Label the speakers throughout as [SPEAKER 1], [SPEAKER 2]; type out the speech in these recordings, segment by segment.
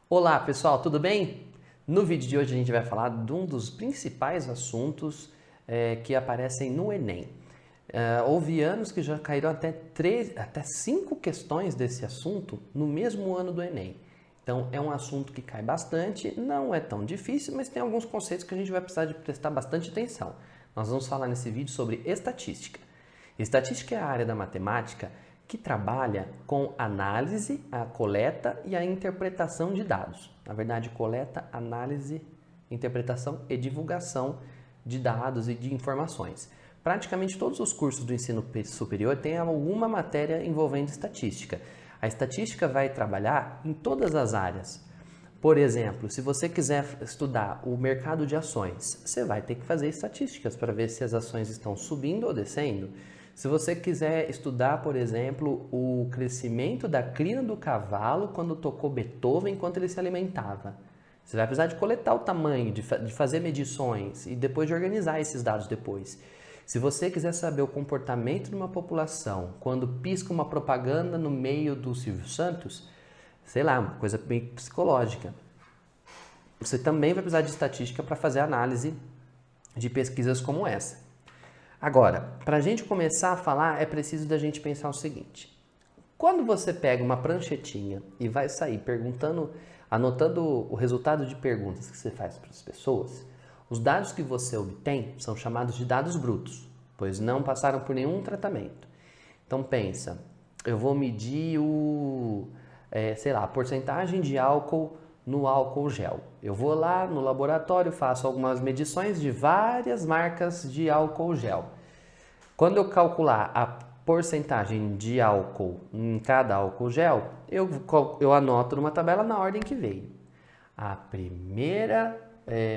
[SPEAKER 1] Olá pessoal, tudo bem? No vídeo de hoje a gente vai falar de um dos principais assuntos que aparecem no Enem. Houve anos que já caíram até 5 questões desse assunto no mesmo ano do Enem. Então é um assunto que cai bastante, não é tão difícil, mas tem alguns conceitos que a gente vai precisar de prestar bastante atenção. Nós vamos falar nesse vídeo sobre estatística. Estatística é a área da matemática que trabalha com análise, a coleta e a interpretação de dados. Na verdade, coleta, análise, interpretação e divulgação de dados e de informações. Praticamente todos os cursos do ensino superior têm alguma matéria envolvendo estatística. A estatística vai trabalhar em todas as áreas. Por exemplo, se você quiser estudar o mercado de ações, você vai ter que fazer estatísticas para ver se as ações estão subindo ou descendo. Se você quiser estudar, por exemplo, o crescimento da crina do cavalo quando tocou Beethoven enquanto ele se alimentava, você vai precisar de coletar o tamanho, de fazer medições e depois de organizar esses dados depois. Se você quiser saber o comportamento de uma população quando pisca uma propaganda no meio do Silvio Santos, sei lá, uma coisa bem psicológica, você também vai precisar de estatística para fazer análise de pesquisas como essa. Agora, para a gente começar a falar, é preciso da gente pensar o seguinte. Quando você pega uma pranchetinha e vai sair anotando o resultado de perguntas que você faz para as pessoas, os dados que você obtém são chamados de dados brutos, pois não passaram por nenhum tratamento. Então pensa, eu vou medir a porcentagem de álcool no álcool gel. Eu vou lá no laboratório, faço algumas medições de várias marcas de álcool gel. Quando eu calcular a porcentagem de álcool em cada álcool gel, eu anoto numa tabela na ordem que veio. A primeira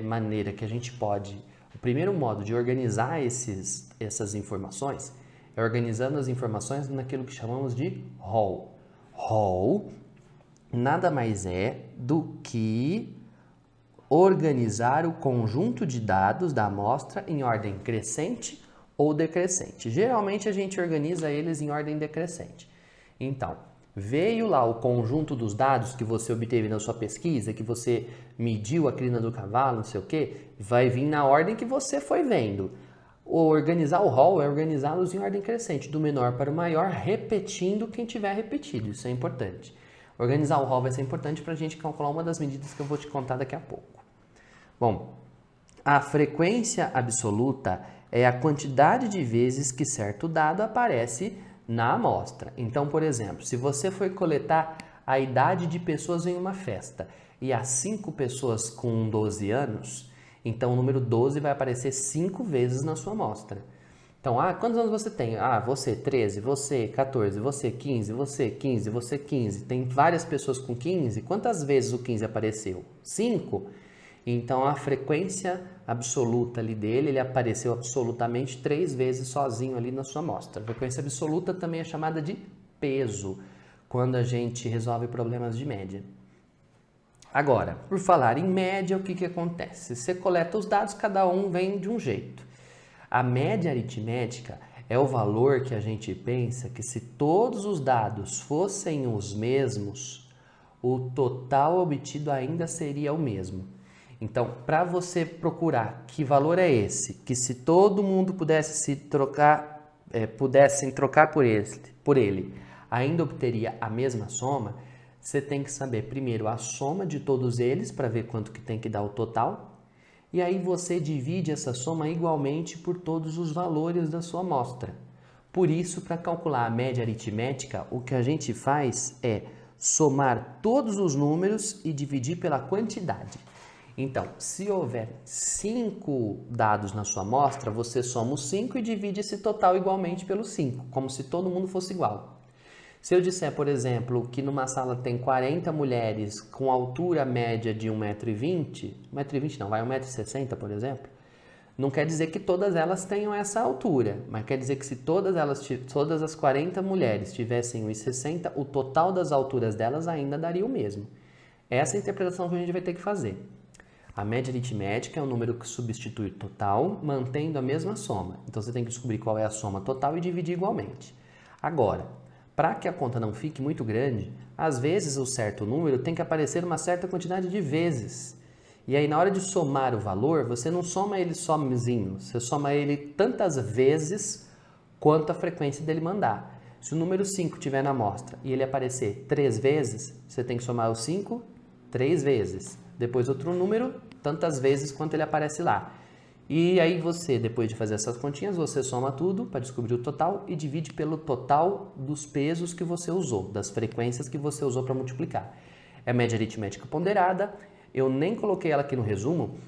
[SPEAKER 1] maneira que a gente pode, o primeiro modo de organizar essas informações é organizando as informações naquilo que chamamos de rol. Rol nada mais é do que organizar o conjunto de dados da amostra em ordem crescente ou decrescente. Geralmente a gente organiza eles em ordem decrescente. Então, veio lá o conjunto dos dados que você obteve na sua pesquisa, que você mediu a crina do cavalo, não sei o que, vai vir na ordem que você foi vendo. Organizar o rol é organizá-los em ordem crescente, do menor para o maior, repetindo quem tiver repetido. Isso é importante. Organizar o rol vai ser importante para a gente calcular uma das medidas que eu vou te contar daqui a pouco. Bom, a frequência absoluta é a quantidade de vezes que certo dado aparece na amostra. Então, por exemplo, se você for coletar a idade de pessoas em uma festa e há 5 pessoas com 12 anos, então o número 12 vai aparecer 5 vezes na sua amostra. Então, quantos anos você tem? Você 13, você 14, você 15, você 15, você 15. Tem várias pessoas com 15. Quantas vezes o 15 apareceu? 5? Então, a frequência absoluta ali dele, ele apareceu absolutamente 3 vezes sozinho ali na sua amostra. A frequência absoluta também é chamada de peso, quando a gente resolve problemas de média. Agora, por falar em média, o que acontece? Você coleta os dados, cada um vem de um jeito. A média aritmética é o valor que a gente pensa que se todos os dados fossem os mesmos, o total obtido ainda seria o mesmo. Então, para você procurar que valor é esse, que se todo mundo pudessem trocar por ele, ainda obteria a mesma soma, você tem que saber primeiro a soma de todos eles para ver quanto que tem que dar o total. E aí você divide essa soma igualmente por todos os valores da sua amostra. Por isso, para calcular a média aritmética, o que a gente faz é somar todos os números e dividir pela quantidade. Então, se houver 5 dados na sua amostra, você soma os 5 e divide esse total igualmente pelos 5, como se todo mundo fosse igual. Se eu disser, por exemplo, que numa sala tem 40 mulheres com altura média de 1,20 m, 1,20 m não, vai 1,60 m, por exemplo, não quer dizer que todas elas tenham essa altura, mas quer dizer que se todas as 40 mulheres tivessem 1,60 m, o total das alturas delas ainda daria o mesmo. Essa é a interpretação que a gente vai ter que fazer. A média aritmética é um número que substitui total, mantendo a mesma soma. Então você tem que descobrir qual é a soma total e dividir igualmente. Agora, Para que a conta não fique muito grande, às vezes o certo número tem que aparecer uma certa quantidade de vezes. E aí, na hora de somar o valor, você não soma ele sozinho, você soma ele tantas vezes quanto a frequência dele mandar. Se o número 5 estiver na amostra e ele aparecer 3 vezes, você tem que somar o 5 3 vezes. Depois outro número, tantas vezes quanto ele aparece lá. E aí você, depois de fazer essas continhas, você soma tudo para descobrir o total e divide pelo total dos pesos que você usou, das frequências que você usou para multiplicar. É a média aritmética ponderada. Eu nem coloquei ela aqui no resumo,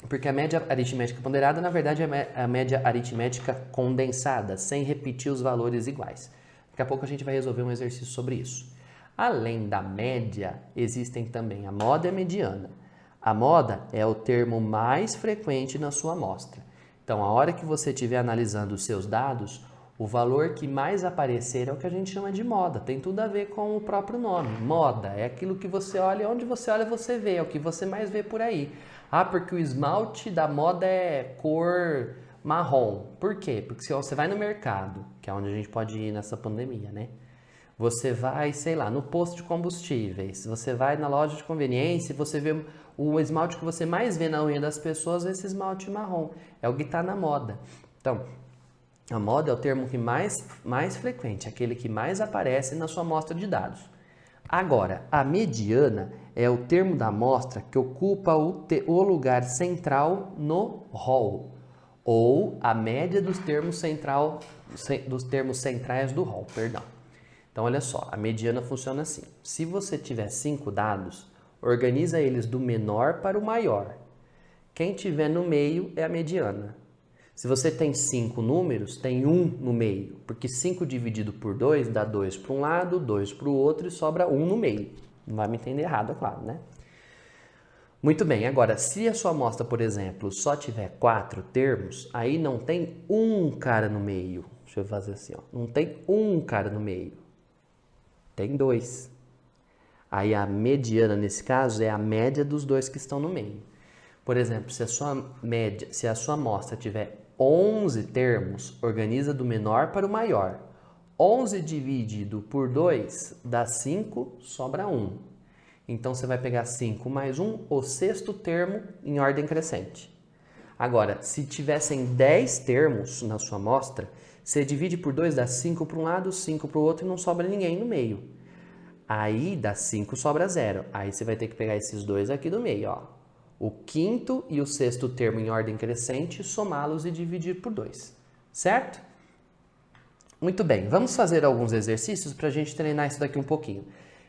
[SPEAKER 1] porque a média aritmética ponderada, na verdade, é a média aritmética condensada, sem repetir os valores iguais. Daqui a pouco a gente vai resolver um exercício sobre isso. Além da média, existem também a moda e a mediana. A moda é o termo mais frequente na sua amostra. Então, a hora que você estiver analisando os seus dados, o valor que mais aparecer é o que a gente chama de moda. Tem tudo a ver com o próprio nome. Moda é aquilo que você olha, onde você olha você vê, é o que você mais vê por aí. Ah, porque o esmalte da moda é cor marrom. Por quê? Porque se você vai no mercado, que é onde a gente pode ir nessa pandemia, né? Você vai, sei lá, no posto de combustíveis, você vai na loja de conveniência, você vê o esmalte que você mais vê na unha das pessoas, esse esmalte marrom. É o que está na moda. Então, a moda é o termo que mais frequente, aquele que mais aparece na sua amostra de dados. Agora, a mediana é o termo da amostra que ocupa o lugar central no rol, ou a média dos termos centrais do rol, perdão. Então, olha só, a mediana funciona assim. Se você tiver 5 dados, organiza eles do menor para o maior. Quem tiver no meio é a mediana. Se você tem 5 números, tem 1 no meio, porque 5 dividido por 2 dá 2 para um lado, 2 para o outro e sobra 1 no meio. Não vai me entender errado, é claro, né? Muito bem, agora, se a sua amostra, por exemplo, só tiver 4 termos, aí não tem um cara no meio. Deixa eu fazer assim, ó. Não tem um cara no meio. Tem 2. Aí a mediana, nesse caso, é a média dos 2 que estão no meio. Por exemplo, se a sua amostra tiver 11 termos, organiza do menor para o maior. 11 dividido por 2 dá 5, sobra 1. Então, você vai pegar 5 mais 1, o sexto termo em ordem crescente. Agora, se tivessem 10 termos na sua amostra, você divide por 2, dá 5 para um lado, 5 para o outro e não sobra ninguém no meio. Aí dá 5, sobra 0. Aí você vai ter que pegar esses dois aqui do meio, ó. O quinto e o sexto termo em ordem crescente, somá-los e dividir por 2. Certo? Muito bem, vamos fazer alguns exercícios para a gente treinar isso daqui um pouquinho.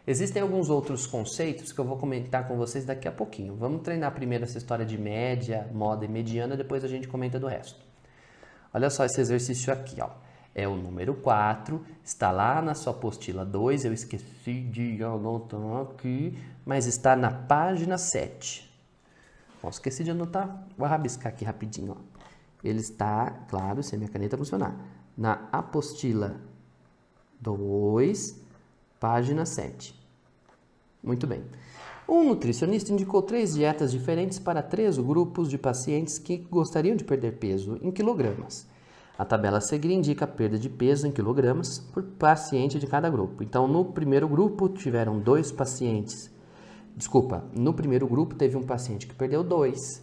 [SPEAKER 1] Existem alguns outros conceitos que eu vou comentar com vocês daqui a pouquinho. Vamos treinar primeiro essa história de média, moda e mediana, depois a gente comenta do resto. Olha só esse exercício aqui, ó. É o número 4, está lá na sua apostila 2, eu esqueci de anotar aqui, mas está na página 7. Bom, esqueci de anotar, vou rabiscar aqui rapidinho, ó. Ele está, claro, se a minha caneta funcionar, na apostila 2, página 7. Muito bem. Um nutricionista indicou 3 dietas diferentes para 3 grupos de pacientes que gostariam de perder peso em quilogramas. A tabela a seguir indica a perda de peso em quilogramas por paciente de cada grupo. Então, no primeiro grupo tiveram 2 pacientes. No primeiro grupo teve um paciente que perdeu 2,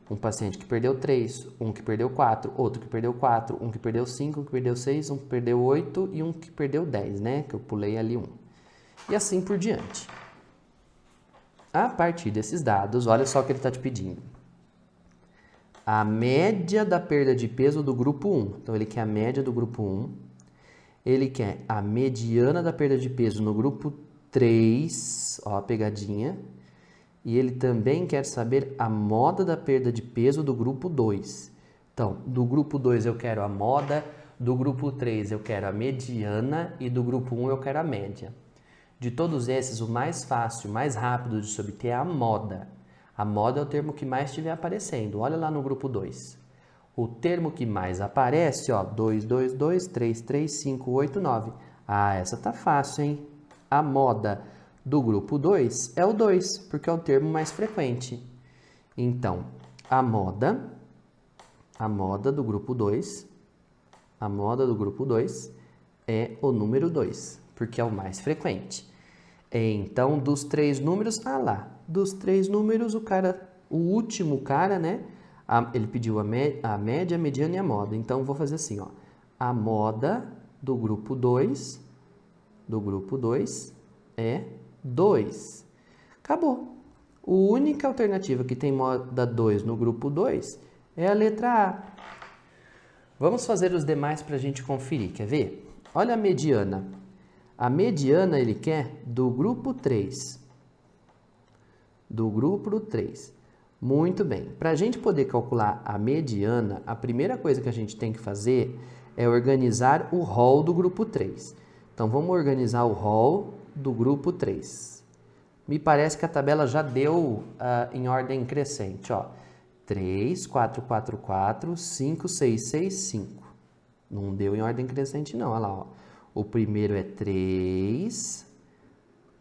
[SPEAKER 1] um paciente que perdeu 3, um que perdeu 4, outro que perdeu 4, um que perdeu 5, um que perdeu 6, um que perdeu 8 e um que perdeu 10, né? Que eu pulei ali um. E assim por diante. A partir desses dados, olha só o que ele está te pedindo. A média da perda de peso do grupo 1. Então, ele quer a média do grupo 1. Ele quer a mediana da perda de peso no grupo 3. Ó, a pegadinha. E ele também quer saber a moda da perda de peso do grupo 2. Então, do grupo 2 eu quero a moda, do grupo 3 eu quero a mediana e do grupo 1 eu quero a média. De todos esses, o mais fácil, mais rápido de se obter é a moda. A moda é o termo que mais estiver aparecendo. Olha lá no grupo 2. O termo que mais aparece, ó, 2, 2, 2, 3, 3, 5, 8, 9. Ah, essa tá fácil, hein? A moda do grupo 2 é o 2, porque é o termo mais frequente. Então, a moda do grupo 2 é o número 2, porque é o mais frequente. Então, dos 3 números, dos 3 números, o último cara, né? Ele pediu a média, a mediana e a moda. Então, vou fazer assim, ó. A moda do grupo 2 é 2. Acabou. A única alternativa que tem moda 2 no grupo 2 é a letra A. Vamos fazer os demais para a gente conferir, quer ver? Olha a mediana. A mediana ele quer do grupo 3. Do grupo 3. Muito bem. Para a gente poder calcular a mediana, a primeira coisa que a gente tem que fazer é organizar o rol do grupo 3. Então, vamos organizar o rol do grupo 3. Me parece que a tabela já deu em ordem crescente, ó. 3, 4, 4, 4, 5, 6, 6, 5. Não deu em ordem crescente não, olha lá, ó. O primeiro é 3,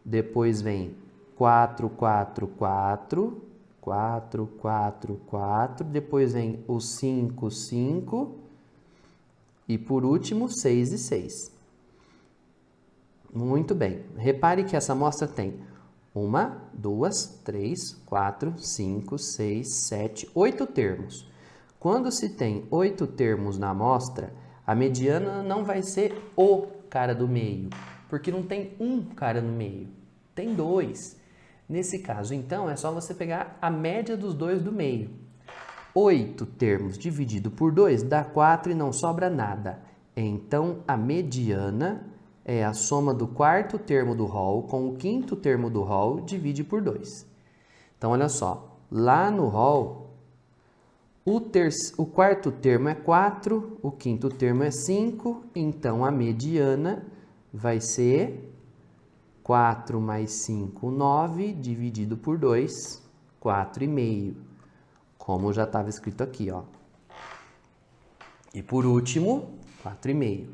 [SPEAKER 1] depois vem 4, 4, 4, 4, 4, 4, depois vem o 5, 5 e por último 6 e 6. Muito bem, repare que essa amostra tem 1, 2, 3, 4, 5, 6, 7, 8 termos. Quando se tem 8 termos na amostra, a mediana não vai ser o cara do meio, porque não tem um cara no meio, tem 2. Nesse caso, então, é só você pegar a média dos 2 do meio. 8 termos dividido por 2 dá 4 e não sobra nada. Então, a mediana é a soma do quarto termo do rol com o quinto termo do rol, divide por 2. Então, olha só, lá no rol, o quarto termo é 4, o quinto termo é 5, então a mediana vai ser 4 mais 5, 9, dividido por 2, 4,5, como já estava escrito aqui, ó. E por último, 4,5.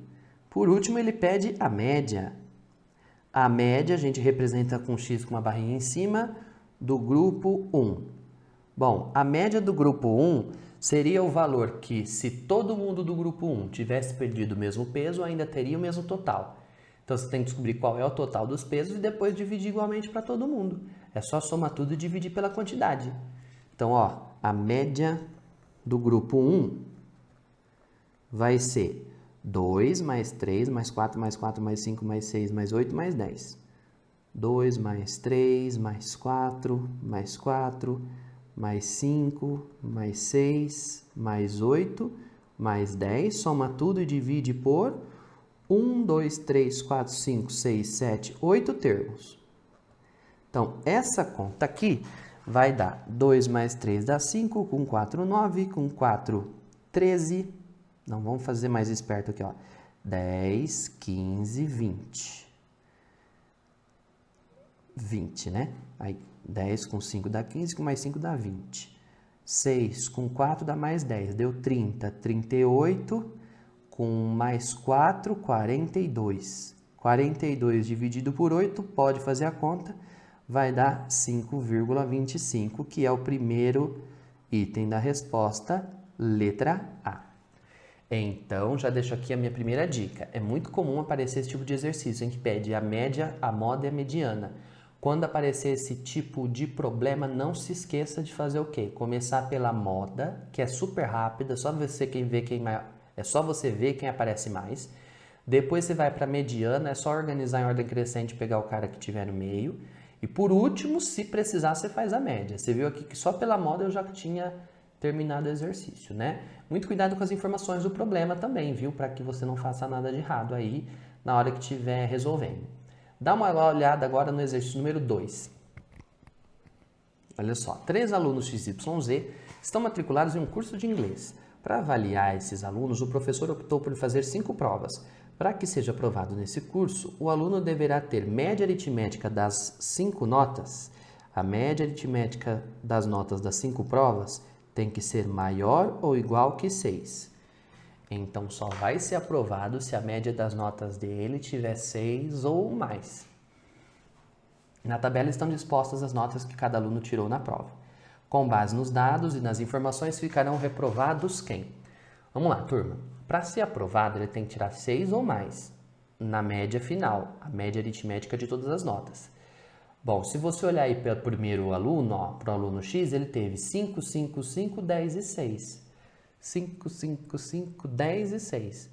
[SPEAKER 1] Por último, ele pede a média. A média a gente representa com X com uma barrinha em cima do grupo 1. Bom, a média do grupo 1 seria o valor que, se todo mundo do grupo 1 tivesse perdido o mesmo peso, ainda teria o mesmo total. Então, você tem que descobrir qual é o total dos pesos e depois dividir igualmente para todo mundo. É só somar tudo e dividir pela quantidade. Então, ó, a média do grupo 1 vai ser 2 mais 3 mais 4 mais 4 mais 5 mais 6 mais 8 mais 10. 2 mais 3 mais 4 mais 4 mais 5 mais 6 mais 8 mais 10. Soma tudo e divide por 1, 2, 3, 4, 5, 6, 7, 8 termos. Então, essa conta aqui vai dar 2 mais 3 dá 5, com 4, 9, com 4, 13. Não, vamos fazer mais esperto aqui, ó. 10, 15, 20. 20, né? Aí, 10 com 5 dá 15, com mais 5 dá 20. 6 com 4 dá mais 10, deu 30. 38, com mais 4, 42. 42 dividido por 8, pode fazer a conta, vai dar 5,25, que é o primeiro item da resposta, letra A. Então, já deixo aqui a minha primeira dica. É muito comum aparecer esse tipo de exercício em que pede a média, a moda e a mediana. Quando aparecer esse tipo de problema, não se esqueça de fazer o quê? Começar pela moda, que é super rápida, é só você ver quem aparece mais. Depois você vai para a mediana, é só organizar em ordem crescente e pegar o cara que tiver no meio. E por último, se precisar, você faz a média. Você viu aqui que só pela moda eu já tinha terminado o exercício, né? Muito cuidado com as informações do problema também, viu? Para que você não faça nada de errado aí na hora que estiver resolvendo. Dá uma olhada agora no exercício número 2. Olha só, 3 alunos XYZ estão matriculados em um curso de inglês. Para avaliar esses alunos, o professor optou por fazer 5 provas. Para que seja aprovado nesse curso, o aluno deverá ter média aritmética das 5 notas. A média aritmética das notas das 5 provas tem que ser maior ou igual que 6. Então, só vai ser aprovado se a média das notas dele tiver 6 ou mais. Na tabela estão dispostas as notas que cada aluno tirou na prova. Com base nos dados e nas informações, ficarão reprovados quem? Vamos lá, turma. Para ser aprovado, ele tem que tirar 6 ou mais. na média final, a média aritmética de todas as notas. Bom, se você olhar aí para o primeiro aluno, para o aluno X, ele teve 5, 5, 5, 10 e 6. 5, 5, 5, 10 e 6.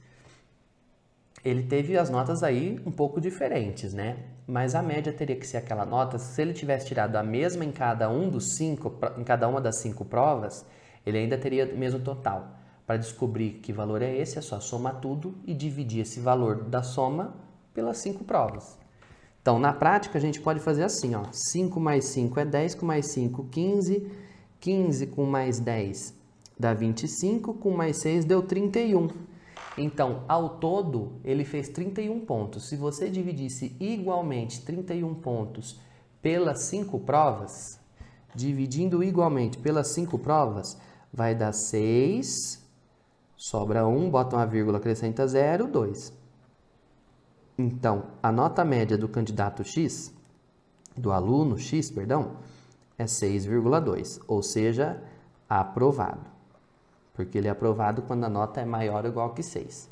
[SPEAKER 1] Ele teve as notas aí um pouco diferentes, né? Mas a média teria que ser aquela nota, se ele tivesse tirado a mesma em cada uma das 5 provas, ele ainda teria o mesmo total. Para descobrir que valor é esse, é só somar tudo e dividir esse valor da soma pelas 5 provas. Então, na prática, a gente pode fazer assim, ó. 5 mais 5 é 10, com mais 5, 15. 15 com mais 10 dá 25, com mais 6 deu 31. Então, ao todo, ele fez 31 pontos. Se você dividisse igualmente 31 pontos pelas 5 provas, dividindo igualmente pelas 5 provas, vai dar 6, sobra 1, bota uma vírgula, acrescenta 0, 2. Então, a nota média do candidato X, do aluno X, perdão, é 6,2, ou seja, aprovado. Porque ele é aprovado quando a nota é maior ou igual que 6.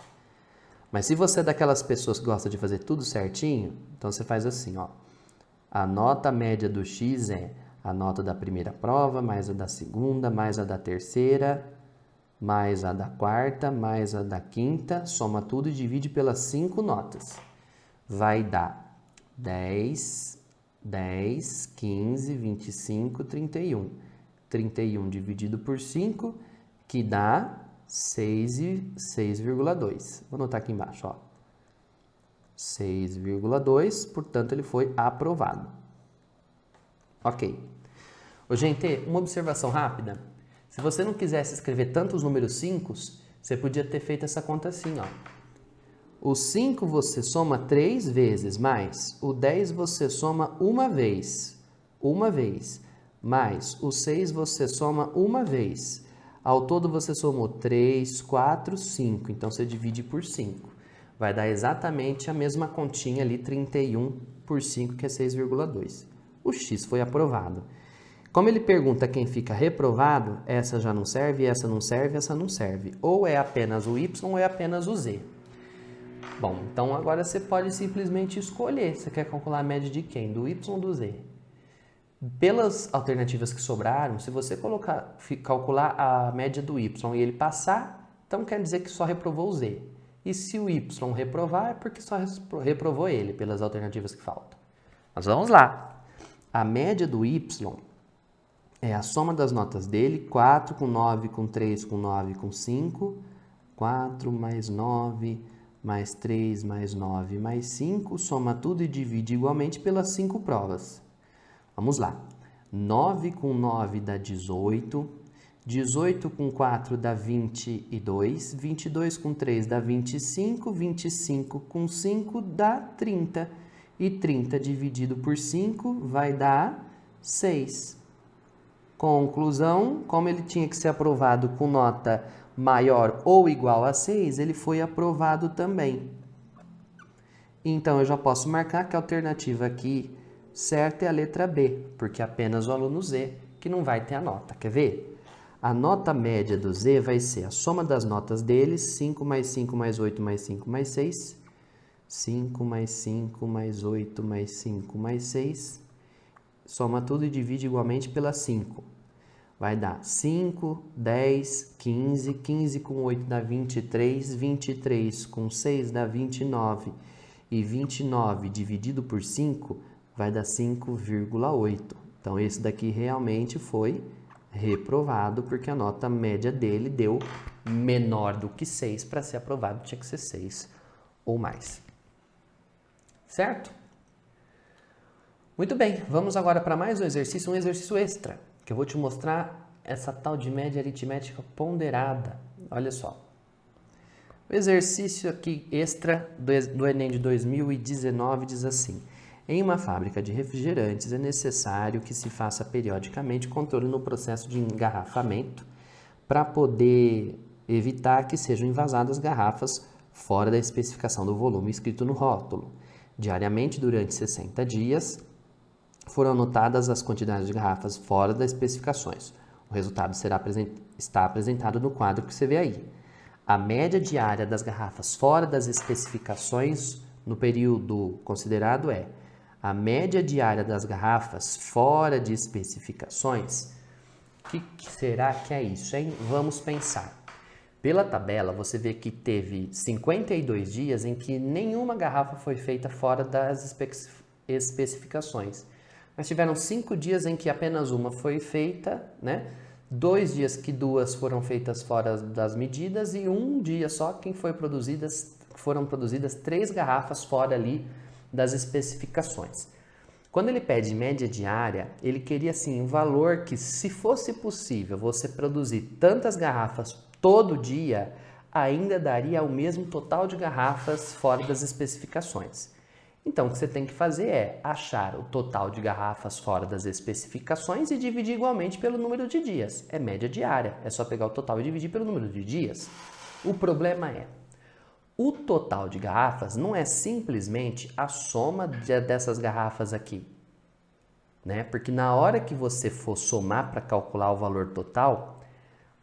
[SPEAKER 1] Mas se você é daquelas pessoas que gosta de fazer tudo certinho, então você faz assim, ó. A nota média do X é a nota da primeira prova, mais a da segunda, mais a da terceira, mais a da quarta, mais a da quinta, soma tudo e divide pelas 5 notas. Vai dar 10, 10, 15, 25, 31. 31 dividido por 5, que dá 6,2. Vou anotar aqui embaixo, ó. 6,2, portanto, ele foi aprovado. Ok. Ô, gente, uma observação rápida. Se você não quisesse escrever tantos números 5, você podia ter feito essa conta assim, ó. O 5 você soma 3 vezes, mais o 10 você soma uma vez, mais o 6 você soma uma vez. Ao todo você somou 3, 4, 5, então você divide por 5. Vai dar exatamente a mesma continha ali, 31 por 5, que é 6,2. O X foi aprovado. Como ele pergunta quem fica reprovado, essa já não serve, essa não serve, essa não serve. Ou é apenas o Y ou é apenas o Z. Bom, então agora você pode simplesmente escolher. Você quer calcular a média de quem? Do Y ou do Z? Pelas alternativas que sobraram, se você calcular a média do Y e ele passar, então quer dizer que só reprovou o Z. E se o Y reprovar, é porque só reprovou ele, pelas alternativas que faltam. Mas vamos lá. A média do Y é a soma das notas dele, 4 com 9, com 3, com 9, com 5, 4 mais 9, mais 3, mais 9, mais 5, soma tudo e divide igualmente pelas 5 provas. Vamos lá. 9 com 9 dá 18, 18 com 4 dá 22, 22 com 3 dá 25, 25 com 5 dá 30, e 30 dividido por 5 vai dar 6. Conclusão, como ele tinha que ser aprovado com nota maior ou igual a 6, ele foi aprovado também. Então, eu já posso marcar que a alternativa aqui certa é a letra B, porque é apenas o aluno Z que não vai ter a nota. Quer ver? A nota média do Z vai ser a soma das notas deles, 5 mais 5 mais 8 mais 5 mais 6, 5 mais 5 mais 8 mais 5 mais 6, soma tudo e divide igualmente pelas 5. Vai dar 5, 10, 15, 15 com 8 dá 23, 23 com 6 dá 29, e 29 dividido por 5 vai dar 5,8. Então, esse daqui realmente foi reprovado, porque a nota média dele deu menor do que 6. Para ser aprovado, tinha que ser 6 ou mais. Certo? Muito bem, vamos agora para mais um exercício extra, que eu vou te mostrar essa tal de média aritmética ponderada. Olha só. O exercício aqui extra do Enem de 2019 diz assim: em uma fábrica de refrigerantes é necessário que se faça periodicamente controle no processo de engarrafamento para poder evitar que sejam envasadas garrafas fora da especificação do volume escrito no rótulo. Diariamente, durante 60 dias, foram anotadas as quantidades de garrafas fora das especificações. O resultado está apresentado no quadro que você vê aí. A média diária das garrafas fora das especificações no período considerado é a média diária das garrafas fora de especificações. O que será que é isso, hein? Vamos pensar. Pela tabela, você vê que teve 52 dias em que nenhuma garrafa foi feita fora das especificações. Mas tiveram 5 dias em que apenas uma foi feita, né? 2 dias que 2 foram feitas fora das medidas e 1 dia só que foram produzidas 3 garrafas fora ali das especificações. Quando ele pede média diária, ele queria assim um valor que, se fosse possível você produzir tantas garrafas todo dia, ainda daria o mesmo total de garrafas fora das especificações. Então, o que você tem que fazer é achar o total de garrafas fora das especificações e dividir igualmente pelo número de dias. É média diária, é só pegar o total e dividir pelo número de dias. O problema é, o total de garrafas não é simplesmente a soma dessas garrafas aqui, né? Porque na hora que você for somar para calcular o valor total,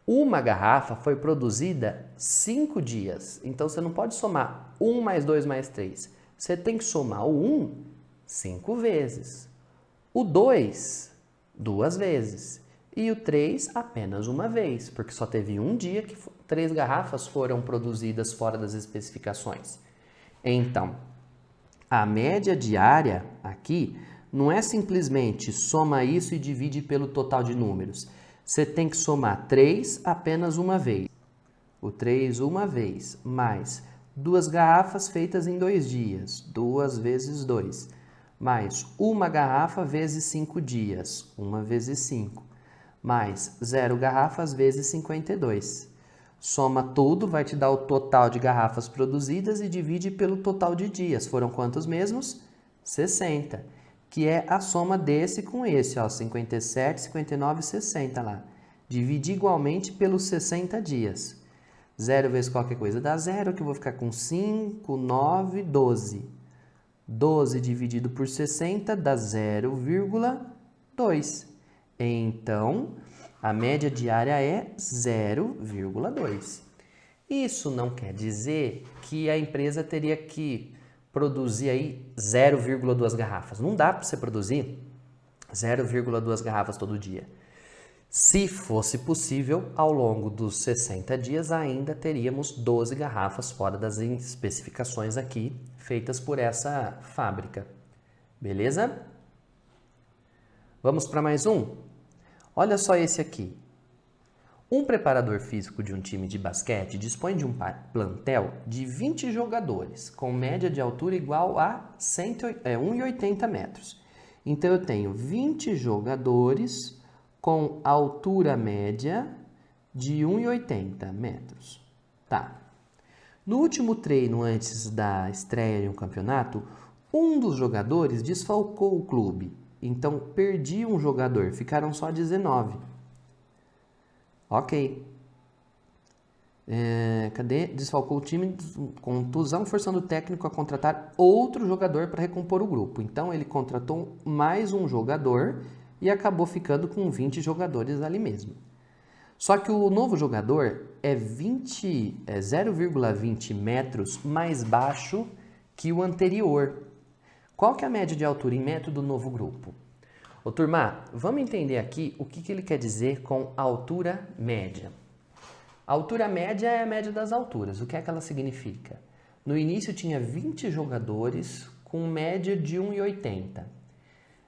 [SPEAKER 1] uma garrafa foi produzida 5 dias. Então, você não pode somar 1 mais 2 mais 3. Você tem que somar o 1 5 vezes, o 2 2 vezes e o 3 apenas uma vez, porque só teve um dia que 3 garrafas foram produzidas fora das especificações. Então, a média diária aqui não é simplesmente soma isso e divide pelo total de números. Você tem que somar 3 apenas uma vez, o 3 uma vez, mais 2 garrafas feitas em 2 dias, 2 vezes 2, mais uma garrafa vezes 5 dias, 1 vezes 5, mais 0 garrafas vezes 52. Soma tudo, vai te dar o total de garrafas produzidas e divide pelo total de dias. Foram quantos mesmos? 60, que é a soma desse com esse, ó, 57, 59 e 60 lá. Divide igualmente pelos 60 dias. 0 vezes qualquer coisa dá 0, que eu vou ficar com 5, 9, 12. 12 dividido por 60 dá 0,2. Então, a média diária é 0,2. Isso não quer dizer que a empresa teria que produzir aí 0,2 garrafas. Não dá para você produzir 0,2 garrafas todo dia. Se fosse possível, ao longo dos 60 dias ainda teríamos 12 garrafas fora das especificações aqui, feitas por essa fábrica. Beleza? Vamos para mais um? Olha só esse aqui. Um preparador físico de um time de basquete dispõe de um plantel de 20 jogadores, com média de altura igual a 1,80 metros. Então, eu tenho 20 jogadores com altura média de 1,80 metros. Tá. No último treino antes da estreia em um campeonato, um dos jogadores desfalcou o clube. Então, perdi um jogador, ficaram só 19. Ok. Cadê? Desfalcou o time, contusão, forçando o técnico a contratar outro jogador para recompor o grupo. Então, ele contratou mais um jogador e acabou ficando com 20 jogadores ali mesmo. Só que o novo jogador é 0,20 metros mais baixo que o anterior. Qual que é a média de altura em metro do novo grupo? Ô turma, vamos entender aqui o que ele quer dizer com altura média. A altura média é a média das alturas. O que é que ela significa? No início tinha 20 jogadores com média de 1,80.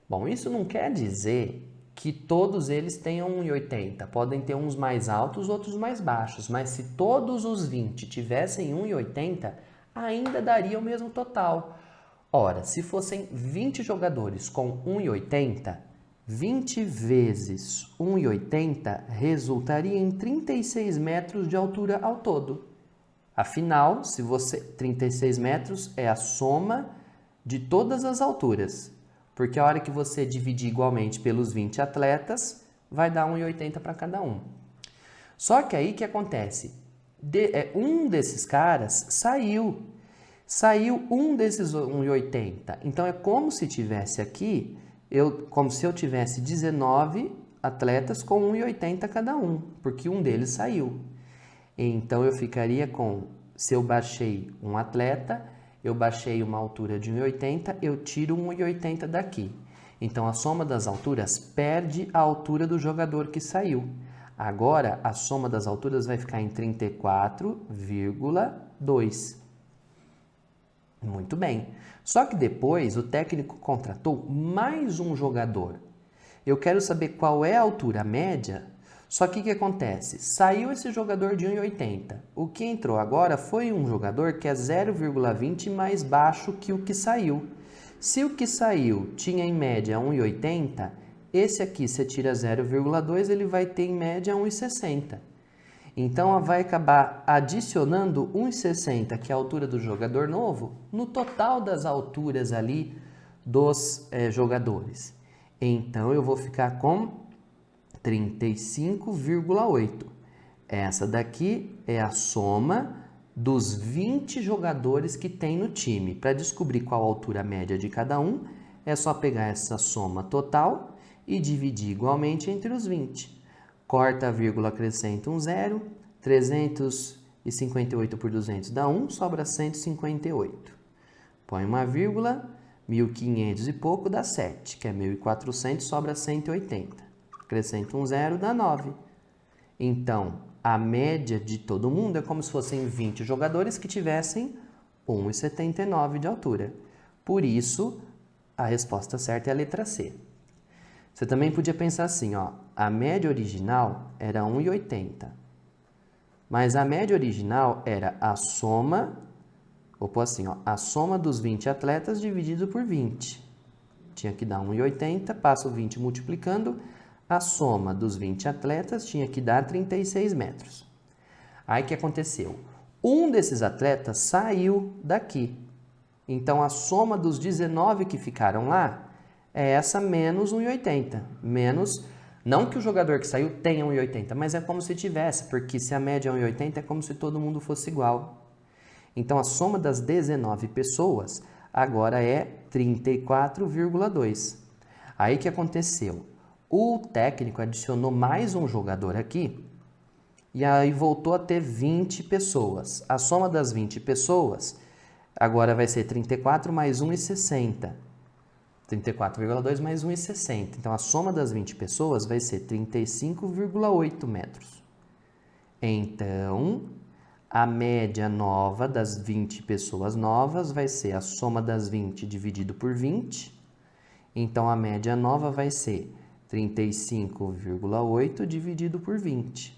[SPEAKER 1] Bom, isso não quer dizer que todos eles tenham 1,80. Podem ter uns mais altos, outros mais baixos. Mas se todos os 20 tivessem 1,80, ainda daria o mesmo total. Ora, se fossem 20 jogadores com 1,80, 20 vezes 1,80 resultaria em 36 metros de altura ao todo. Afinal, 36 metros é a soma de todas as alturas. Porque a hora que você dividir igualmente pelos 20 atletas, vai dar 1,80 para cada um. Só que aí o que acontece? Um desses caras saiu. Saiu um desses 1,80. Então, é como se tivesse aqui, como se eu tivesse 19 atletas com 1,80 cada um, porque um deles saiu. Então, eu ficaria com, se eu baixei um atleta, eu baixei uma altura de 1,80, eu tiro 1,80 daqui. Então, a soma das alturas perde a altura do jogador que saiu. Agora, a soma das alturas vai ficar em 34,2. Muito bem. Só que depois, o técnico contratou mais um jogador. Eu quero saber qual é a altura média. Só que o que acontece? Saiu esse jogador de 1,80. O que entrou agora foi um jogador que é 0,20 mais baixo que o que saiu. Se o que saiu tinha em média 1,80, esse aqui você tira 0,2, ele vai ter em média 1,60. Então vai acabar adicionando 1,60, que é a altura do jogador novo, no total das alturas ali dos jogadores. Então eu vou ficar com 35,8. Essa daqui é a soma dos 20 jogadores que tem no time. Para descobrir qual a altura média de cada um, é só pegar essa soma total e dividir igualmente entre os 20. Corta a vírgula, acrescenta um zero. 358 por 200 dá 1, sobra 158. Põe uma vírgula, 1.500 e pouco dá 7, que é 1.400, sobra 180. Acrescenta um zero, dá 9. Então, a média de todo mundo é como se fossem 20 jogadores que tivessem 1,79 de altura. Por isso, a resposta certa é a letra C. Você também podia pensar assim, ó, a média original era 1,80. Mas a média original era a soma, vou pôr assim, ó, a soma dos 20 atletas dividido por 20. Tinha que dar 1,80, passa o 20 multiplicando, a soma dos 20 atletas tinha que dar 36 metros. Aí o que aconteceu? Um desses atletas saiu daqui. Então, a soma dos 19 que ficaram lá é essa menos 1,80. Menos, não que o jogador que saiu tenha 1,80, mas é como se tivesse, porque se a média é 1,80 é como se todo mundo fosse igual. Então, a soma das 19 pessoas agora é 34,2. Aí o que aconteceu? O técnico adicionou mais um jogador aqui e aí voltou a ter 20 pessoas. A soma das 20 pessoas agora vai ser 34 mais 1,60. 34,2 mais 1,60. Então, a soma das 20 pessoas vai ser 35,8 metros. Então, a média nova das 20 pessoas novas vai ser a soma das 20 dividido por 20. Então, a média nova vai ser 35,8 dividido por 20,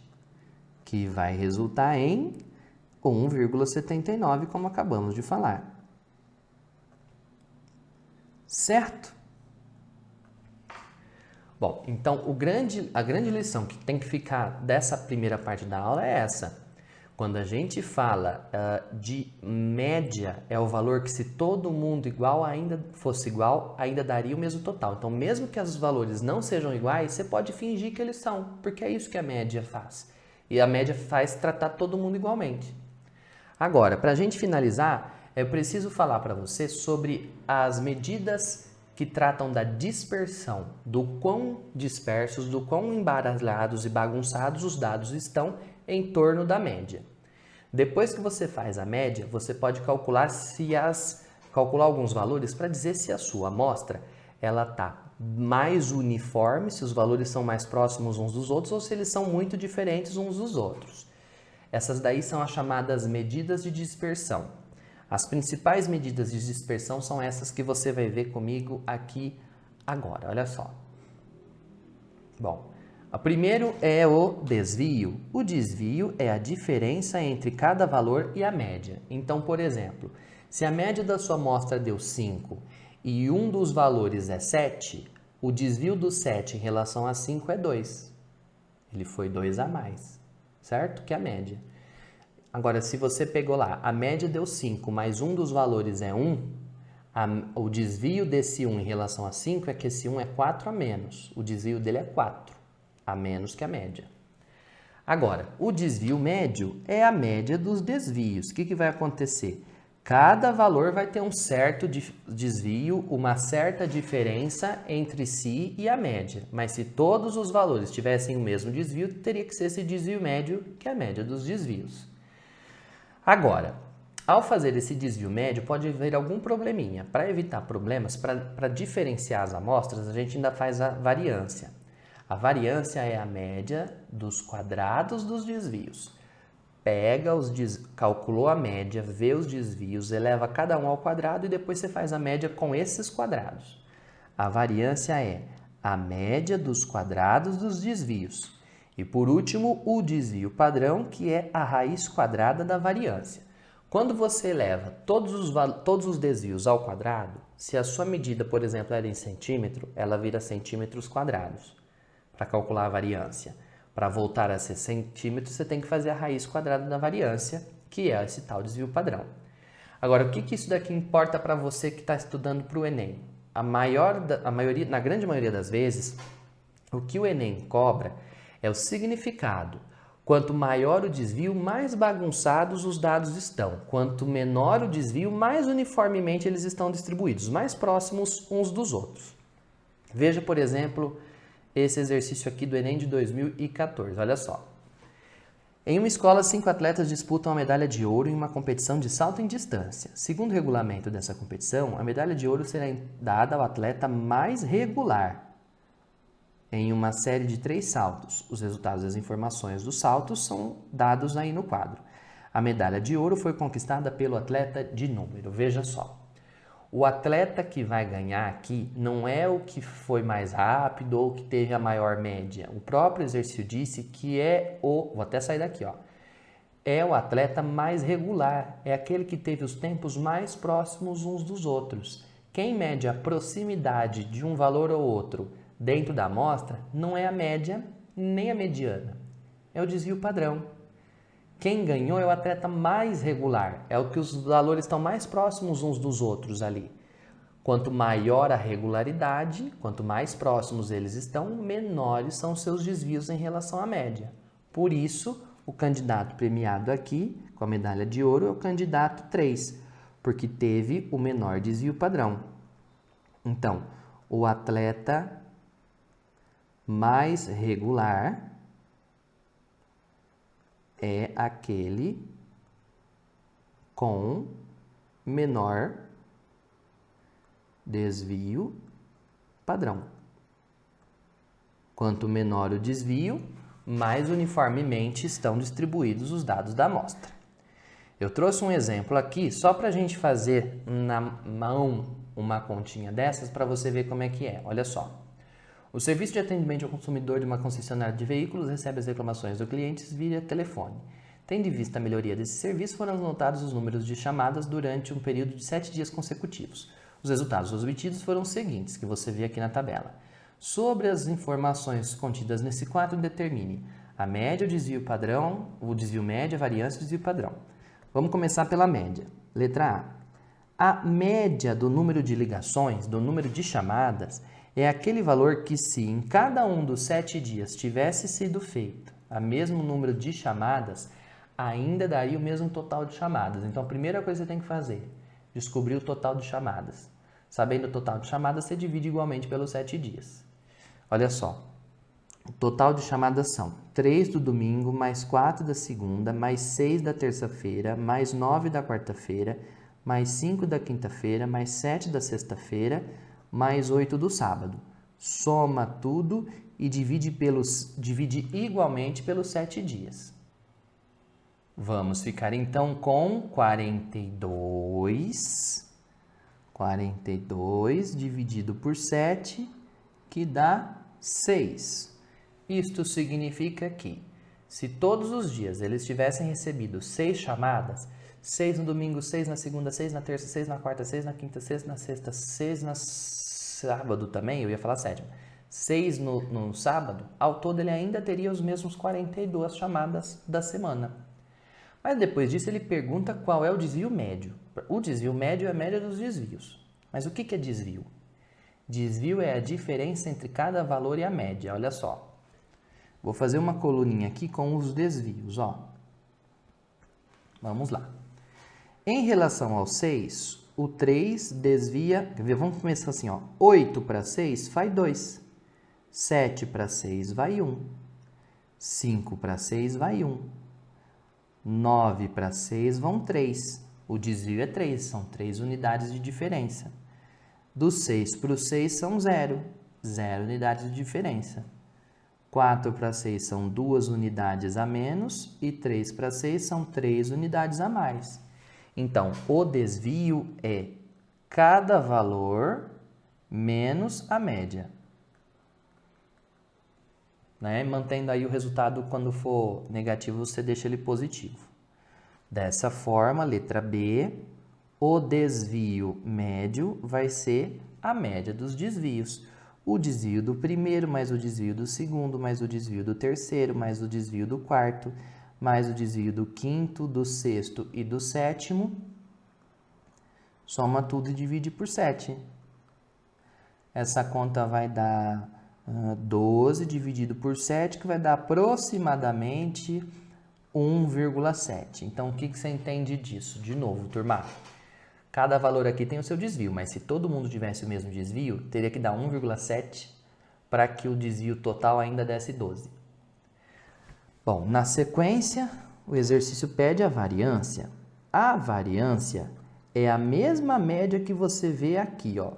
[SPEAKER 1] que vai resultar em 1,79, como acabamos de falar. Certo? Bom, então a grande lição que tem que ficar dessa primeira parte da aula é essa. Quando a gente fala de média, é o valor que se todo mundo fosse igual, ainda daria o mesmo total. Então, mesmo que os valores não sejam iguais, você pode fingir que eles são, porque é isso que a média faz. E a média faz tratar todo mundo igualmente. Agora, para a gente finalizar, eu preciso falar para você sobre as medidas que tratam da dispersão, do quão dispersos, do quão embaralhados e bagunçados os dados estão em torno da média. Depois que você faz a média, você pode calcular alguns valores para dizer se a sua amostra está mais uniforme, se os valores são mais próximos uns dos outros ou se eles são muito diferentes uns dos outros. Essas daí são as chamadas medidas de dispersão. As principais medidas de dispersão são essas que você vai ver comigo aqui agora. Olha só. Bom, o primeiro é o desvio. O desvio é a diferença entre cada valor e a média. Então, por exemplo, se a média da sua amostra deu 5 e um dos valores é 7, o desvio do 7 em relação a 5 é 2. Ele foi 2 a mais, certo? Que é a média. Agora, se você pegou lá, a média deu 5, mas um dos valores é 1, o desvio desse 1 em relação a 5 é que esse 1 é 4 a menos. O desvio dele é 4, a menos que a média. Agora, o desvio médio é a média dos desvios. O que vai acontecer? Cada valor vai ter um certo desvio, uma certa diferença entre si e a média. Mas se todos os valores tivessem o mesmo desvio, teria que ser esse desvio médio, que é a média dos desvios. Agora, Ao fazer esse desvio médio, pode haver algum probleminha. Para evitar problemas, para diferenciar as amostras, a gente ainda faz a variância. A variância é a média dos quadrados dos desvios. Calculou a média, vê os desvios, eleva cada um ao quadrado e depois você faz a média com esses quadrados. A variância é a média dos quadrados dos desvios. E por último, o desvio padrão, que é a raiz quadrada da variância. Quando você eleva todos os desvios ao quadrado, se a sua medida, por exemplo, era em centímetro, ela vira centímetros quadrados para calcular a variância. Para voltar a ser centímetros, você tem que fazer a raiz quadrada da variância, que é esse tal desvio padrão. Agora, o que isso daqui importa para você que está estudando para o Enem? Na grande maioria das vezes, o que o Enem cobra é o significado. Quanto maior o desvio, mais bagunçados os dados estão. Quanto menor o desvio, mais uniformemente eles estão distribuídos, mais próximos uns dos outros. Veja, por exemplo, esse exercício aqui do Enem de 2014. Olha só. Em uma escola, 5 atletas disputam a medalha de ouro em uma competição de salto em distância. Segundo o regulamento dessa competição, a medalha de ouro será dada ao atleta mais regular em uma série de 3 saltos. Os resultados das informações dos saltos são dados aí no quadro. A medalha de ouro foi conquistada pelo atleta de número. Veja só. O atleta que vai ganhar aqui não é o que foi mais rápido ou que teve a maior média. O próprio exercício disse que vou até sair daqui, ó. É o atleta mais regular, é aquele que teve os tempos mais próximos uns dos outros. Quem mede a proximidade de um valor ou outro dentro da amostra não é a média nem a mediana, é o desvio padrão. Quem ganhou é o atleta mais regular, é o que os valores estão mais próximos uns dos outros ali. Quanto maior a regularidade, quanto mais próximos eles estão, menores são seus desvios em relação à média. Por isso, o candidato premiado aqui, com a medalha de ouro, é o candidato 3, porque teve o menor desvio padrão. Então, o atleta mais regular é aquele com menor desvio padrão. Quanto menor o desvio, mais uniformemente estão distribuídos os dados da amostra. Eu trouxe um exemplo aqui só para a gente fazer na mão uma continha dessas para você ver como é que é. Olha só. O serviço de atendimento ao consumidor de uma concessionária de veículos recebe as reclamações dos clientes via telefone. Tendo em vista a melhoria desse serviço, foram anotados os números de chamadas durante um período de 7 dias consecutivos. Os resultados obtidos foram os seguintes, que você vê aqui na tabela. Sobre as informações contidas nesse quadro, determine a média, o desvio padrão, o desvio médio, a variância e o desvio padrão. Vamos começar pela média. Letra A. A média do número de ligações, do número de chamadas, é aquele valor que, se em cada um dos 7 dias tivesse sido feito o mesmo número de chamadas, ainda daria o mesmo total de chamadas. Então, a primeira coisa que você tem que fazer, descobrir o total de chamadas. Sabendo o total de chamadas, você divide igualmente pelos 7 dias. Olha só, o total de chamadas são 3 do domingo, mais 4 da segunda, mais 6 da terça-feira, mais 9 da quarta-feira, mais 5 da quinta-feira, mais 7 da sexta-feira, mais 8 do sábado. Soma tudo e divide igualmente pelos 7 dias. Vamos ficar então com 42 dividido por 7, que dá 6. Isto significa que, se todos os dias eles tivessem recebido 6 chamadas, 6 no domingo, 6 na segunda, 6 na terça, 6 na quarta, 6 na quinta, 6 na sexta, 6 na sábado também, eu ia falar sétima, 6 no sábado, ao todo ele ainda teria os mesmos 42 chamadas da semana. Mas depois disso ele pergunta qual é o desvio médio. O desvio médio é a média dos desvios. Mas o que é desvio? Desvio é a diferença entre cada valor e a média, olha só. Vou fazer uma coluninha aqui com os desvios, ó. Vamos lá. Em relação ao 6, o 3 desvia... Vamos começar assim, ó. 8 para 6 vai 2. 7 para 6 vai 1. 5 para 6 vai 1. 9 para 6 vão 3. O desvio é 3, são 3 unidades de diferença. Do 6 para o 6 são 0, 0 unidades de diferença. 4 para 6 são 2 unidades a menos e 3 para 6 são 3 unidades a mais. Então, o desvio é cada valor menos a média. Né? Mantendo aí o resultado, quando for negativo, você deixa ele positivo. Dessa forma, letra B, o desvio médio vai ser a média dos desvios. O desvio do primeiro, mais o desvio do segundo, mais o desvio do terceiro, mais o desvio do quarto, mais o desvio do quinto, do sexto e do sétimo. Soma tudo e divide por 7. Essa conta vai dar 12 dividido por 7, que vai dar aproximadamente 1,7. Então, o que você entende disso? De novo, turma. Cada valor aqui tem o seu desvio, mas se todo mundo tivesse o mesmo desvio, teria que dar 1,7 para que o desvio total ainda desse 12. Bom, na sequência, o exercício pede a variância. A variância é a mesma média que você vê aqui, ó.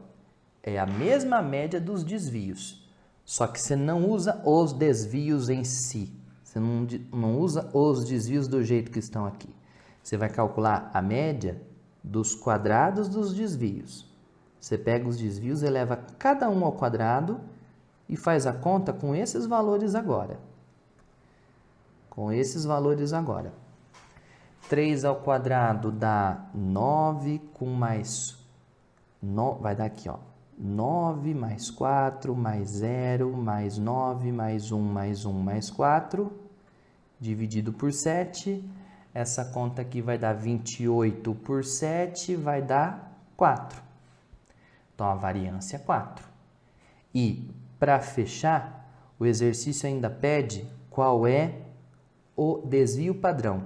[SPEAKER 1] É a mesma média dos desvios, só que você não usa os desvios em si. Você não usa os desvios do jeito que estão aqui. Você vai calcular a média dos quadrados dos desvios. Você pega os desvios, eleva cada um ao quadrado e faz a conta com esses valores agora. Com esses valores agora. 3 ao quadrado dá 9 com mais... vai dar aqui, ó. 9 mais 4 mais 0 mais 9 mais 1 mais 1 mais 4 dividido por 7. Essa conta aqui vai dar 28 por 7, vai dar 4. Então, a variância é 4. E, para fechar, o exercício ainda pede qual é o desvio padrão.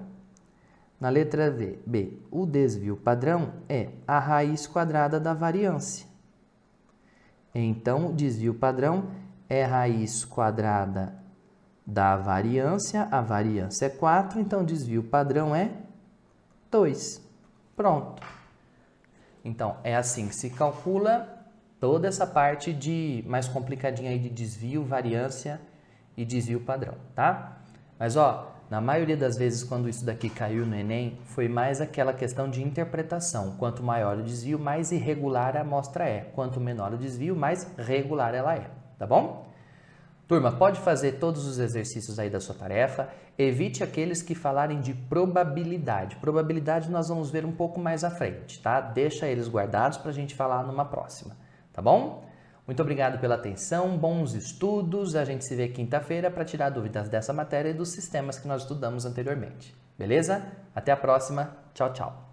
[SPEAKER 1] Na letra B, o desvio padrão é a raiz quadrada da variância. Então, o desvio padrão é raiz quadrada da variância. A variância é 4, então o desvio padrão é 2. Pronto. Então, é assim que se calcula toda essa parte mais complicadinha aí de desvio, variância e desvio padrão, tá? Mas, ó, na maioria das vezes, quando isso daqui caiu no Enem, foi mais aquela questão de interpretação. Quanto maior o desvio, mais irregular a amostra é. Quanto menor o desvio, mais regular ela é. Tá bom? Turma, pode fazer todos os exercícios aí da sua tarefa. Evite aqueles que falarem de probabilidade. Probabilidade nós vamos ver um pouco mais à frente, tá? Deixa eles guardados para a gente falar numa próxima. Tá bom? Muito obrigado pela atenção, bons estudos. A gente se vê quinta-feira para tirar dúvidas dessa matéria e dos sistemas que nós estudamos anteriormente. Beleza? Até a próxima. Tchau, tchau.